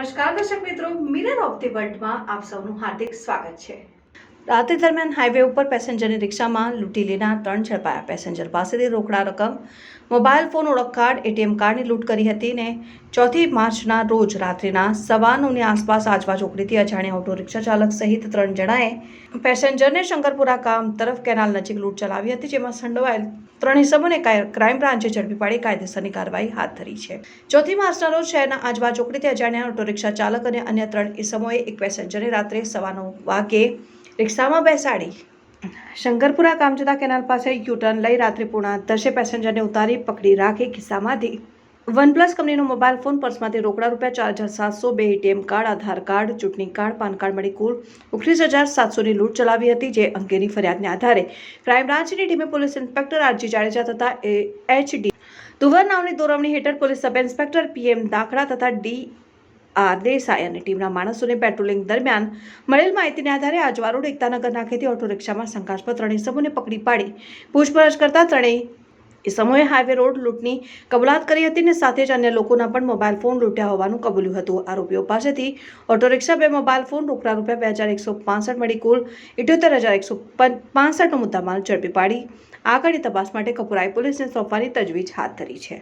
નમસ્કાર દર્શક મિત્રો, મિરર ઓફ ધી વર્લ્ડમાં આપ સૌનું હાર્દિક સ્વાગત છે। રાત્રિ દરમિયાન હાઈવે ઉપર પેસેન્જરની રિક્ષામાં લૂંટી લેનાર 3 ઝડપાયા। પેસેન્જર પાસેથી રોકડા રકમ, મોબાઈલ ફોન, ઓળખ કાર્ડ, એટીએમ કાર્ડની લૂંટ કરી હતી ને 4 માર્ચના રોજ રાત્રિના 9:15ની આસપાસ આજવા ચોકડીથી અજાણ્યા ઓટો રિક્ષા ચાલક સહિત 3 જણાએ પેસેન્જરને શંકરપુરા ગામ તરફ કેનાલ નજીક લૂંટ ચલાવી હતી, જેમાં સંડોવાયેલ 3 ઇસમોને ક્રાઇમ બ્રાન્ચે ઝડપી પાડી કાયદેસરની કાર્યવાહી હાથ ધરી છે। 4 માર્ચના રોજ શહેરના આજવા ચોકડીથી અજાણ્યા ઓટો રિક્ષા ચાલક અને અન્ય 3 ઇસમોએ એક પેસેન્જરને રાત્રે 9:15 વાગ્યે રિક્ષામાં બેસાડી શંકરપુરા ગામ જતા કેનાલ પાસે યુટર્ન લઈ રાત્રે 10:30 પેસેન્જરને ઉતારી પકડી રાખી ખિસ્સામાંથી OnePlus કંપનીનો મોબાઈલ ફોન, પર્સમાંથી રોકડા ₹4,700, 2 એટીએમ કાર્ડ, આધાર કાર્ડ, ચૂંટણી કાર્ડ, પાન કાર્ડ મળી કુલ 29,700ની લૂંટ ચલાવી હતી। જે અંગેની ફરિયાદને આધારે ક્રાઇમ બ્રાન્ચની ટીમે પોલીસ ઇન્સ્પેક્ટર આરજી જાડેજા તથા એચડી તુવર નામની દોરવણી હેઠળ પોલીસ સબ ઇન્સ્પેક્ટર PM દાખડા તથા DR દેસાઈ અને ટીમના માણસોને પેટ્રોલિંગ દરમિયાન મળેલ માહિતીને આધારે આજવા રોડ એકતાનગર નાકેથી ઓટો રિક્ષામાં શંકાસ્પદ 3 ઇસમોને પકડી પાડી પૂછપરછ કરતા 3 ઇસમોએ હાઈવે રોડ લૂંટની કબૂલાત કરી હતી અને સાથે જ અન્ય લોકોના પણ મોબાઈલ ફોન લૂંટ્યા હોવાનું કબૂલ્યું હતું। આરોપીઓ પાસેથી ઓટો રિક્ષા, 2 મોબાઈલ ફોન, રોકડા ₹2,165 મળી કુલ 78,165નો મુદ્દામાલ ઝડપી પાડી આગળની તપાસ માટે કપુરાઈ પોલીસને સોંપવાની તજવીજ હાથ ધરી છે।